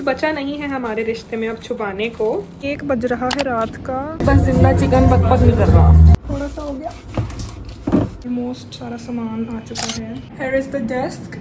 बचा नहीं है हमारे रिश्ते में अब छुपाने को। 1 बज रहा है रात का, बस जिंदा चिकन बकबक नहीं कर रहा, थोड़ा सा हो गया। ऑलमोस्ट सारा सामान आ चुका है। Here is the desk.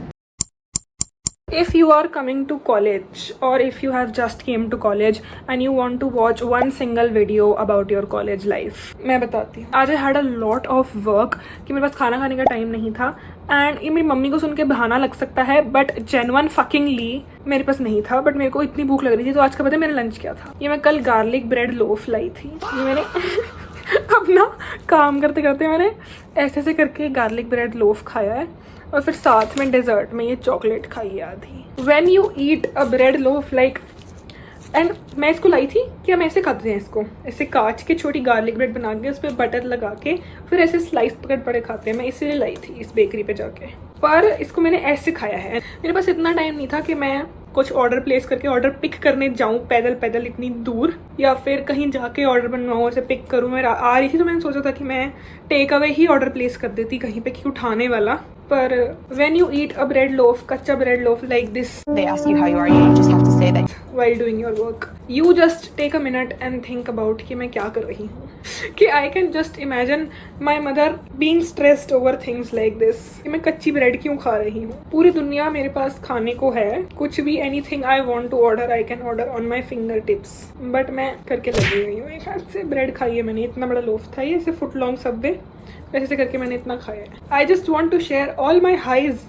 If you are coming to college or if you have just came to college and you want to watch one single video about your college life, मैं बताती हूँ। आज I had a lot of work कि मेरे पास खाना खाने का time नहीं था एंड ये मेरी मम्मी को सुन के बहाना लग सकता है बट जेन्युइन फकिंगली मेरे पास नहीं था। बट मेरे को इतनी भूख लग रही थी तो आज का पता है मेरा लंच क्या था? ये मैं कल गार्लिक ब्रेड लोफ लाई थी। ये मैंने अपना काम करते करते मैंने ऐसे ऐसे करके गार्लिक ब्रेड लोफ खाया है और फिर साथ में डेजर्ट में ये चॉकलेट खाई है आधी। When you eat a bread loaf like and मैं इसको लाई थी कि हम ऐसे खाते हैं, इसको ऐसे काट के छोटी गार्लिक ब्रेड बना के उस पर बटर लगा के फिर ऐसे स्लाइस पकड़ पड़े खाते हैं। मैं इसीलिए लाई थी इस बेकरी पे जाके, पर इसको मैंने ऐसे खाया है। मेरे पास इतना टाइम नहीं था कि मैं कुछ ऑर्डर प्लेस करके ऑर्डर पिक करने जाऊँ पैदल पैदल इतनी दूर, या फिर कहीं जाके ऑर्डर बनवाऊँ उसे पिक करूँ। मैं आ रही थी तो मैंने सोचा था कि मैं take away he order place कर देती कहीं पे, कि उठाने वाला। पर when you eat a bread loaf, कच्चा bread loaf like this, they ask you how you are, you just have to say that while doing your work. You just take a minute and think about कि मैं क्या कर रही हूँ। कि I can just imagine my mother being stressed over things like this, कि मैं कच्ची ब्रेड क्यों खा रही हूँ। पूरी दुनिया मेरे पास खाने को है, कुछ भी anything I want to order I can order on my fingertips, but मैं करके लगी हुई हूँ। एक हाथ से ब्रेड खाई है मैंने, इतना बड़ा लोफ था ये, ऐसे फुट लॉन्ग सबवे ऐसे करके मैंने इतना खाया है। I just want to share all my highs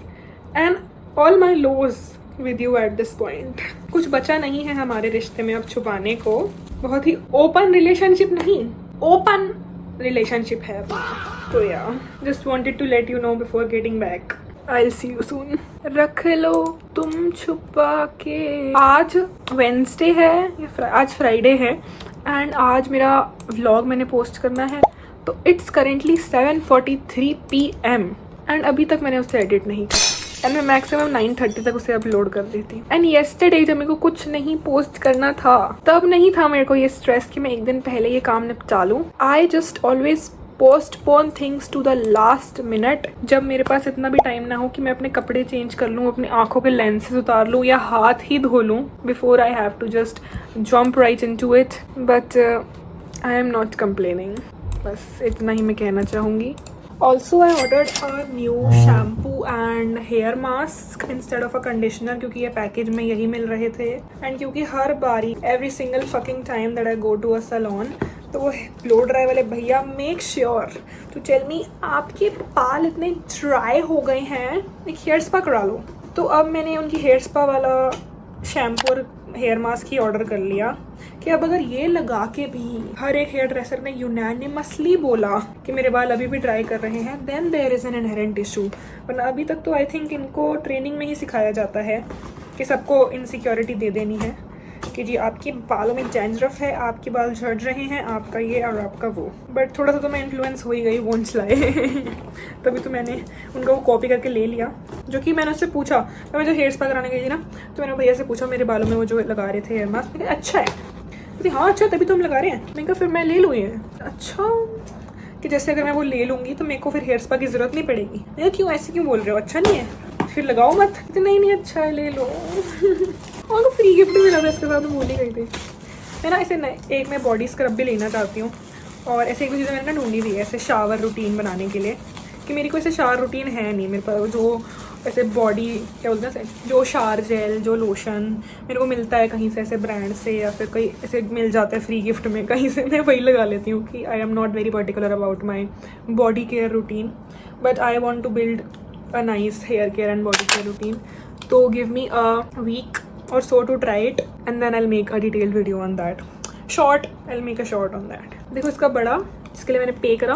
and all my lows with you at this point. कुछ बचा नहीं है हमारे रिश्ते में अब छुपाने को। बहुत ही ओपन रिलेशनशिप नहीं, ओपन रिलेशनशिप है अपना। तो या just wanted to let you know before getting back. I'll see you soon. रख लो तुम छुपा के। आज वेंसडे है या आज फ्राइडे है एंड आज मेरा व्लॉग मैंने पोस्ट करना है। तो इट्स करेंटली 7:43 PM एंड अभी तक मैंने उसे एडिट नहीं किया एंड मैं मैक्सिमम 9:30 तक उसे अपलोड कर देती। एंड येस्टरडे जब मेरे को कुछ नहीं पोस्ट करना था तब नहीं था मेरे को ये स्ट्रेस कि मैं एक दिन पहले ये काम निपटा लूँ। I just always postpone things to the last minute. जब मेरे पास इतना भी टाइम ना हो कि मैं अपने कपड़े चेंज कर लूँ, अपनी आंखों के लेंसेज उतार लूँ या हाथ ही धो लूँ before I have to just jump right into it. But I am not complaining, बस इतना ही मैं कहना चाहूँगी। Also I ordered a new shampoo and hair mask instead of a conditioner, क्योंकि ये पैकेज में यही मिल रहे थे। एंड क्योंकि हर बारी every single fucking time that I go to a salon तो वो ब्लो ड्राई वाले भैया make sure to tell me आपके बाल इतने ड्राई हो गए हैं, एक हेयर स्पा करा लो। तो अब मैंने उनकी हेयर स्पा वाला शैम्पू और हेयर मास्क ही ऑर्डर कर लिया कि अब अगर ये लगा के भी हर एक हेयर ड्रेसर ने यूनानिमसली बोला कि मेरे बाल अभी भी ड्राई कर रहे हैं, then there is an inherent issue. वरना अभी तक तो आई थिंक इनको ट्रेनिंग में ही सिखाया जाता है कि सबको इनसिक्योरिटी दे देनी है कि जी आपके बालों में डैंड्रफ है, आपके बाल झड़ रहे हैं, आपका ये और आपका वो। बट थोड़ा सा तो मैं इन्फ्लुएंस हो ही गई वो चलाए तभी तो मैंने उनका वो कॉपी करके ले लिया। जो कि मैंने उससे पूछा, तो मैं जो हेयर स्पा कराने गई थी ना तो मैंने भैया से पूछा मेरे बालों में वो जो लगा रहे थे हेयर मास्क, मैंने अच्छा है। कहती हाँ अच्छा तभी तो हम लगा रहे हैं। मैंने कहा फिर मैं ले लूँ ये। अच्छा कि जैसे अगर मैं वो ले लूँगी तो मेरे को फिर हेयर स्पा की ज़रूरत नहीं पड़ेगी। मैं क्यों ऐसे क्यों बोल रहे हो, अच्छा नहीं है फिर लगाओ मत। नहीं नहीं अच्छा है ले लो और फ्री गिफ्ट मिला था इसके साथ, तो भूल ही गई थी। मैं ना ऐसे एक मैं बॉडी स्क्रब भी लेना चाहती हूँ और ऐसे एक चीज़ें मैंने ना ढूंढी हुई है ऐसे शावर रूटीन बनाने के लिए, कि मेरी कोई ऐसे शावर रूटीन है नहीं मेरे पास। जो ऐसे बॉडी क्या बोलते हैं जो शावर जेल जो लोशन मेरे को मिलता है कहीं से ऐसे ब्रांड से या फिर कहीं ऐसे मिल जाता है फ्री गिफ्ट में कहीं से, मैं वही लगा लेती हूँ कि I am not very particular about my body care routine, but I want to build a nice hair care and body care routine. तो give me a week or so to try it and then I'll make a detailed video on that. I'll make a short on that. देखो इसका बड़ा जिसके लिए मैंने पे करा,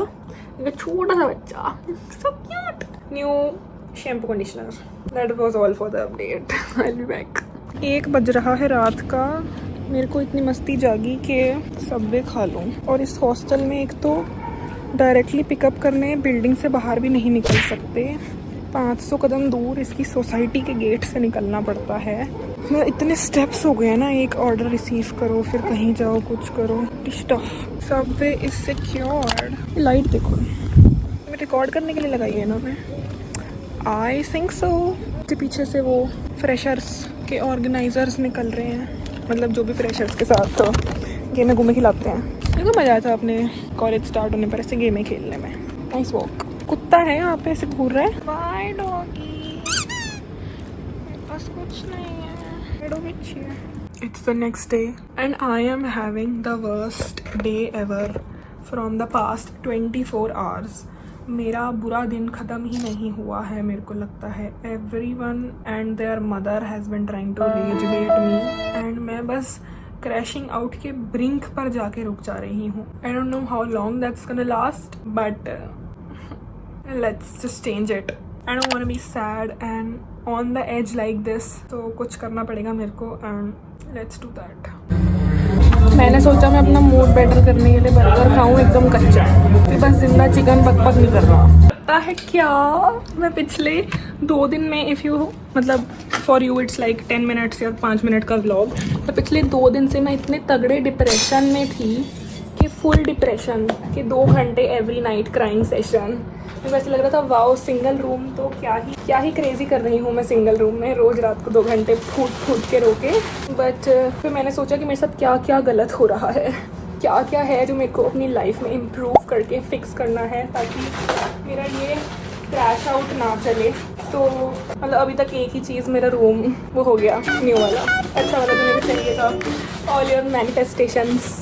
इनका छोटा सा बच्चा, so cute. New shampoo conditioner. That was all for the update. I'll be back. 1 बज रहा है रात का। मेरे को इतनी मस्ती जागी कि सबवे खा लूँ। और इस हॉस्टल में एक तो डायरेक्टली पिकअप करने बिल्डिंग से बाहर भी नहीं निकल सकते, 500 कदम दूर इसकी सोसाइटी के गेट से निकलना पड़ता है। मैं इतने स्टेप्स हो गए ना, एक ऑर्डर रिसीव करो फिर कहीं जाओ कुछ करो, stuff. Subway is secured. Light देखो, मैं रिकॉर्ड करने के लिए लगाई है ना मैं, आई थिंक सो। पीछे से वो फ्रेशर्स के ऑर्गेनाइजर्स निकल रहे हैं, मतलब जो भी फ्रेशर्स के साथ तो गेमें घूमे खिलाते हैं। देखो मज़ा आता है अपने कॉलेज स्टार्ट होने पर ऐसे गेमें खेलने में। Nice walk. कुत्ता है यहाँ पे ऐसे घूर रहा है। बाय डॉगी, बस कुछ नहीं है, डॉगी अच्छी है। It's the next day and I am having the worst day ever from the past 24 hours. मेरा बुरा दिन ख़त्म ही नहीं हुआ है, मेरे को लगता है। Everyone and their mother has been trying to rage bait me and मैं बस क्रैशिंग आउट के ब्रिंक पर जाके रुक जा रही हूँ। I don't know how long that's gonna last but let's just change it. I don't want to be sad and on the edge like this, तो कुछ करना पड़ेगा मेरे को एंड लेट्स डू दैट। मैंने सोचा मैं अपना मूड बेटर करने के लिए बर्गर खाऊं एकदम कच्चा, फिर बस जिंदा चिकन पक नहीं कर रहा। पता है क्या, मैं पिछले 2 दिन में इफ़ यू मतलब for you it's like 10 minutes या 5 मिनट का व्लॉग, तो पिछले 2 दिन से मैं इतने तगड़े डिप्रेशन में थी कि फुल डिप्रेशन कि 2 घंटे एवरी नाइट क्राइंग सेशन। मुझे ऐसे लग रहा था वाओ सिंगल रूम तो क्या ही क्रेजी कर रही हूँ मैं सिंगल रूम में, रोज़ रात को 2 घंटे फूट के रोके। बट फिर मैंने सोचा कि मेरे साथ क्या गलत हो रहा है, क्या है जो मेरे को अपनी लाइफ में इम्प्रूव करके फिक्स करना है ताकि मेरा ये क्रैश आउट ना चले। तो मतलब अभी तक एक ही चीज़, मेरा रूम वो हो गया न्यू वाला, अच्छा वाला जो मेरे चाहिए था। All your manifestations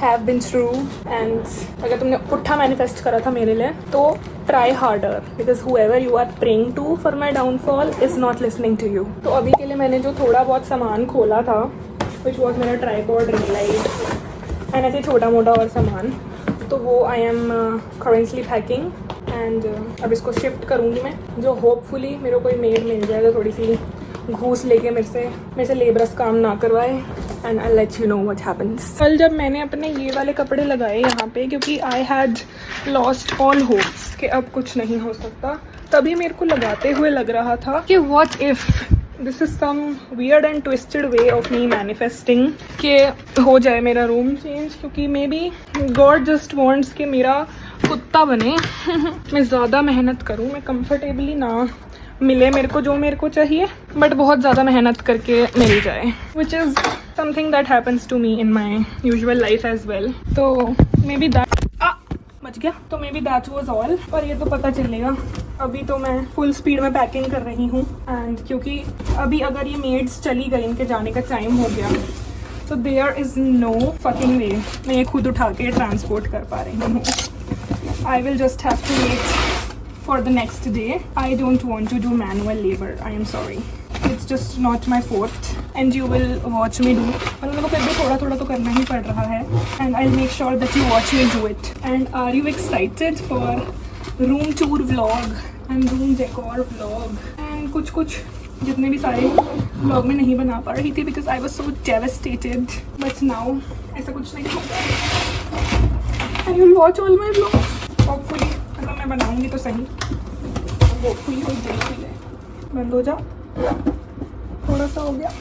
have been true and अगर तुमने पुट्ठा मैनिफेस्ट करा था मेरे लिए तो try harder because whoever you are praying to for my downfall is not listening to you. तो अभी के लिए मैंने जो थोड़ा बहुत सामान खोला था विच वॉज मेरा ट्राईपॉड, रिंग लाइट एंड ऐसे छोटा मोटा और सामान, तो वो I am currently packing and अब इसको शिफ्ट करूँगी मैं, जो होपफुली मेरे को कोई मेड मिल जाएगा थोड़ी सी घूस लेके मेरे से लेबरस काम ना करवाए and I let you know what happens. कल जब मैंने अपने ये वाले कपड़े लगाए यहाँ पे क्योंकि I had lost all hopes कि अब कुछ नहीं हो सकता, तभी मेरे को लगाते हुए लग रहा था कि what if this is some weird and twisted way of me manifesting कि हो जाए मेरा रूम चेंज, क्योंकि maybe God just wants कि मेरा कुत्ता बने मैं ज़्यादा मेहनत करूँ, मैं कंफर्टेबली ना मिले मेरे को जो मेरे को चाहिए, बट बहुत ज़्यादा मेहनत करके मिल जाए, which is something that happens to me in my usual life as well. तो मे बी दैट बच गया, तो maybe that was all. पर ये तो पता चलेगा, अभी तो मैं फुल स्पीड में पैकिंग कर रही हूँ एंड क्योंकि अभी अगर ये मेड्स चली गई, इनके जाने का टाइम हो गया, तो there is no fucking way मैं ये खुद उठा के ट्रांसपोर्ट कर पा रही हूँ। I will just have to wait for the next day. I don't want to do manual labor. I am sorry. It's just not my forte and you will watch me do. पर मेरे को फिर भी थोड़ा तो करना ही पड़ रहा है and I'll make sure that you watch me do it. And are you excited for room tour vlog and room decor vlog and कुछ जितने भी सारे vlog में नहीं बना पा रही थी because I was so devastated. But now ऐसा कुछ नहीं होगा and you'll watch all my vlogs. Hopefully अगर मैं बनाऊंगी तो सही, होपफुली कोई देख ही ले। बंद हो जा, थोड़ा सा हो गया।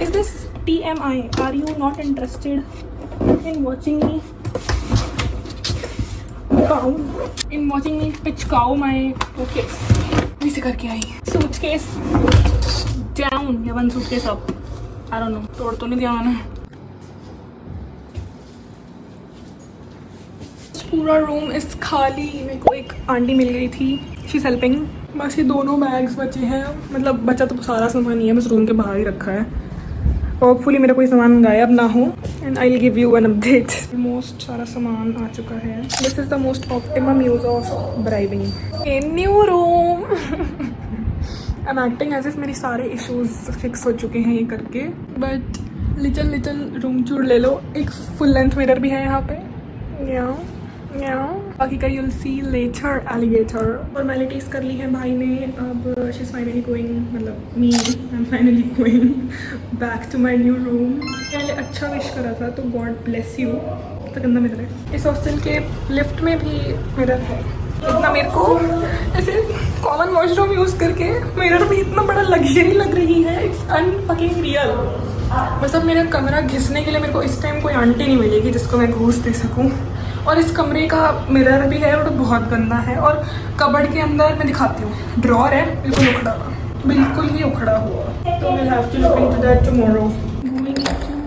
Is this TMI? Are you not interested in watching me पिचकाओ माई सूटकेस? इसे करके आई सूटकेस डाउन या one suitcase up, I don't know, तोड़ तो नहीं दिया मैंने। पूरा रूम इस खाली, मेरे को एक आंटी मिल गई थी, शी इज हेल्पिंग। बस ये दोनों बैग्स बचे हैं, मतलब बचा तो सारा सामान ही है, बस रूम के बाहर ही रखा है। होपफुली मेरा कोई सामान गायब ना हो and I will give you an update. Most सारा सामान आ चुका है। This is the most optimum use of bribing in new room. I am acting as if मेरी सारे इश्यूज फिक्स हो चुके हैं ये करके, बट लिटिल रूम टूर ले लो। एक फुल लेंथ मिरर भी है यहाँ पे, बाकी का you'll see later. Alligator formalities कर ली है भाई ने, अब शी इज फाइनली गोइंग, मतलब me I am finally going back to my new room. पहले अच्छा विश करा था तो गॉड ब्लेस यू। तो गंदा मिरर है। इस हॉस्टल के लिफ्ट में भी मिरर है। इतना मेरे को ऐसे कॉमन वॉशरूम यूज़ करके मिरर भी इतना बड़ा लग्जरी लग रही है, इट्स अनफकिंग रियल। मतलब मेरा कमरा घिसने के लिए मेरे को इस टाइम कोई आंटी नहीं मिलेगी जिसको मैं घूस दे सकूं। और इस कमरे का मिरर भी है और बहुत गंदा है। और कबर्ड के अंदर मैं दिखाती हूँ, ड्रॉर है बिल्कुल उखड़ा हुआ। बिल्कुल ही उखड़ा हुआ, तो we'll have to look into that tomorrow. Going into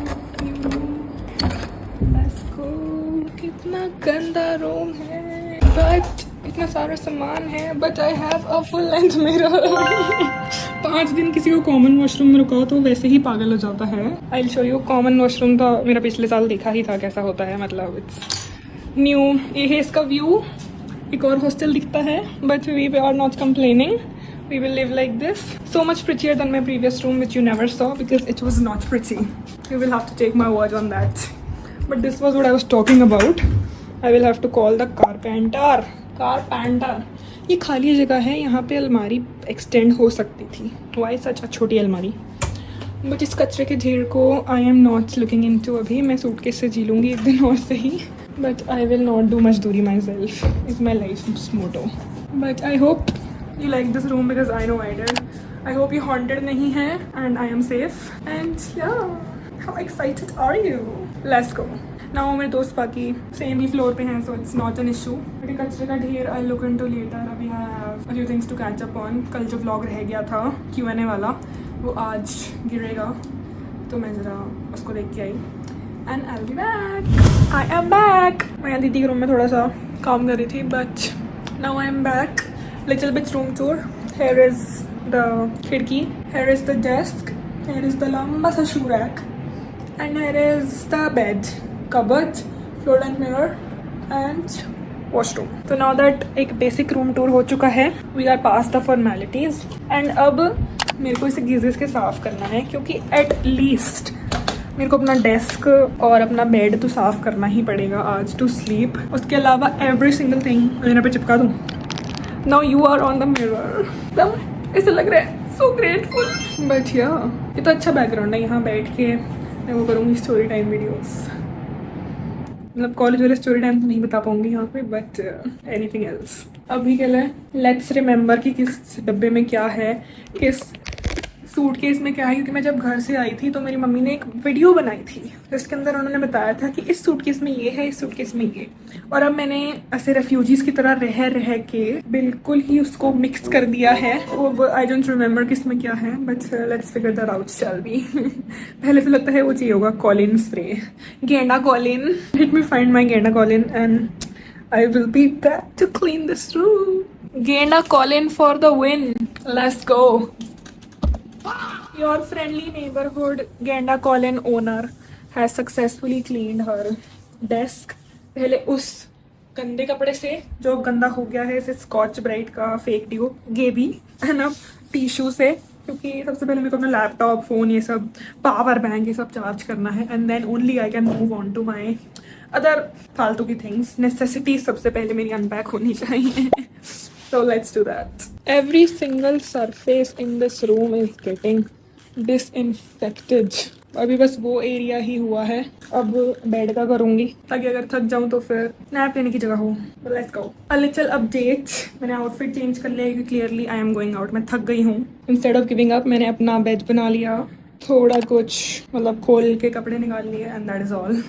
कितना गंदा रूम है, बट इतना सारा सामान है, but I have a full length mirror. 5 दिन किसी को कॉमन वॉशरूम में रुका तो वैसे ही पागल हो जाता है. I will show you. Common washroom तो मेरा पिछले साल देखा ही था कैसा होता है, मतलब इट्स न्यू. ये है इसका व्यू. एक और हॉस्टल दिखता है, but we are not complaining. We will live like this. So much prettier than my previous room, which you never saw because it was not pretty. You will have to take my word on that. But this was what I was talking about. I will have to call the carpenter. Carpenter. ये खाली जगह है, यहाँ पे अलमारी extend हो सकती थी. Why such a छोटी अलमारी? बट इस कचरे के ढेर को आई एम नॉट लुकिंग इनटू. अभी मैं सूटकेस से जी लूँगी एक दिन और सही. But I will not do मजदूरी my self is my life motto. But I hope you like this room because I know I did. I hope you haunted नहीं है and I am safe. And yeah, how excited are you? Let's go. Now मेरे दोस्त बाकी same ही floor पे हैं, so it's not an issue. मेरे कचरे का ढेर I'll look into later. अभी I have a few things to catch up on. कल जो vlog रह गया था Q&A वाला, वो आज गिरेगा, तो मैं ज़रा उसको देख के आई. And I'll be back. I am back. मैं दीदी के रूम में थोड़ा सा काम कर रही थी, but now I am back. Little bit room tour. Here is the खिड़की. Here is the desk. Here is the लंबा सा shoe rack. And here is the bed, cupboard, floor length mirror, and washroom. So now that एक basic room tour हो चुका है, we are past the formalities. And अब मेरे को इसे घिस के साफ करना है, क्योंकि at least मेरे को अपना डेस्क और अपना बेड तो साफ करना ही पड़ेगा आज टू स्लीप. उसके अलावा एवरी सिंगल थिंग यहाँ पे चिपका दूँ. Now you are on the mirror. एकदम ऐसा लग रहा है so grateful. But yeah, ये तो अच्छा बैकग्राउंड है. यहाँ बैठ के मैं वो करूँगी स्टोरी टाइम वीडियोस. मतलब कॉलेज वाले स्टोरी टाइम तो नहीं बता पाऊँगी यहाँ पे, बट एनीथिंग एल्स. अभी के लिए लेट्स रिमेंबर कि किस डब्बे में क्या है, किस सूटकेस में क्या है. क्योंकि मैं जब घर से आई थी तो मेरी मम्मी ने एक वीडियो बनाई थी जिसके अंदर उन्होंने बताया था कि इस सूटकेस में ये है, इस सूटकेस में ये. और अब मैंने ऐसे रेफ्यूजीज की तरह रह के बिल्कुल ही उसको मिक्स कर दिया है. वो आई डोंट रिमेंबर किस में क्या है, but let's figure that out shall be. पहले तो लगता है वो चाहिए होगा कॉलिन स्प्रे, गेंडा Colin. Let me find my गेंडा Colin and I will be back to clean this room. गेंडा Colin for the win. Let's go. Your friendly neighborhood Genda Colin owner has successfully cleaned her desk. पहले उस गंदे कपड़े से जो गंदा हो गया है, इसे स्कॉच ब्राइट का फेक ट्यूब गेबी है ना, टिश्यू से. क्योंकि सबसे पहले मेरे को अपना लैपटॉप, फ़ोन, ये सब, पावर बैंक, ये सब चार्ज करना है. And then only I can move on to my other फालतू की थिंग्स. नेसेसिटीज सबसे पहले मेरी अनपैक होनी चाहिए. So let's do that. Every single surface in this room is getting disinfected. अभी बस वो एरिया ही हुआ है. अब बेड का करूँगी ताकि अगर थक जाऊँ तो फिर नैप लेने की जगह हो. Let's go. A little update. मैंने आउटफिट चेंज कर लिया क्योंकि clearly I am going out. मैं थक गई हूँ. इंस्टेड ऑफ गिविंग अप मैंने अपना बेड बना लिया, थोड़ा कुछ मतलब खोल के कपड़े निकाल लिए, and that is all.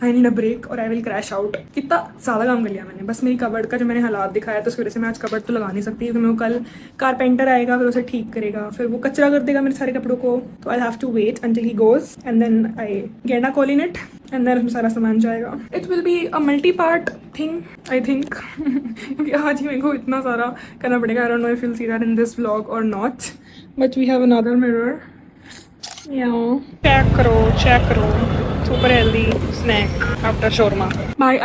I need a break और आई विल क्रैश आउट. कितना ज़्यादा काम कर लिया मैंने. बस मेरी कबर्ड का जो मैंने हालात दिखाया तो उस वजह से मैं आज कबर्ड तो लगा नहीं सकती, क्योंकि मैं कल कारपेंटर आएगा, फिर उसे ठीक करेगा, फिर वो कचरा कर देगा मेरे सारे कपड़ों को. तो I have to wait until he goes and then I गेंडा कॉलिन इट एंड देन उसमें सारा सामान जाएगा. It will be a multi part thing I think. क्योंकि आज ही मेरे को इतना सारा करना पड़ेगा. I don't know if you will see that in this vlog और not, but we have another mirror. Check करो. Super healthy snack after shawarma.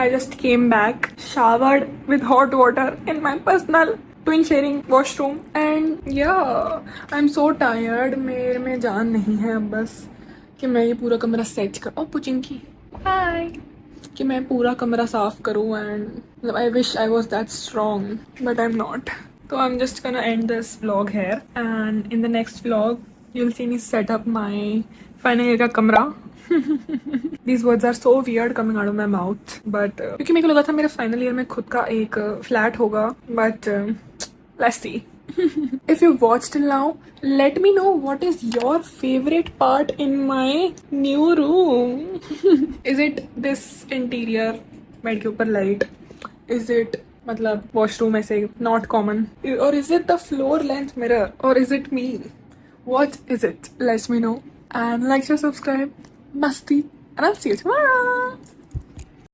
I just came back, showered with hot water in my personal twin sharing washroom, and yeah, I'm so tired. मेरे में जान नहीं है अब बस कि मैं ये पूरा कमरा सेट कर पुचिंकी हाय कि मैं पूरा कमरा साफ करूँ. and I wish I was that strong, but I'm not. So I'm just gonna end this vlog here, and in the next vlog you'll see me set up my final year का कमरा. These words are so weird coming out of my mouth, but क्योंकि मेरे को लगा था मेरे final year में खुद का एक फ्लैट होगा, but let's see. If you watched till now, let me know what is your favorite part in my new room. Is it this interior, bed के ऊपर लाइट? Is it मतलब washroom ऐसे not common, और is it the floor length mirror और is it me? What is it? Let me know and like, share, subscribe. Masti, and I'll see you tomorrow.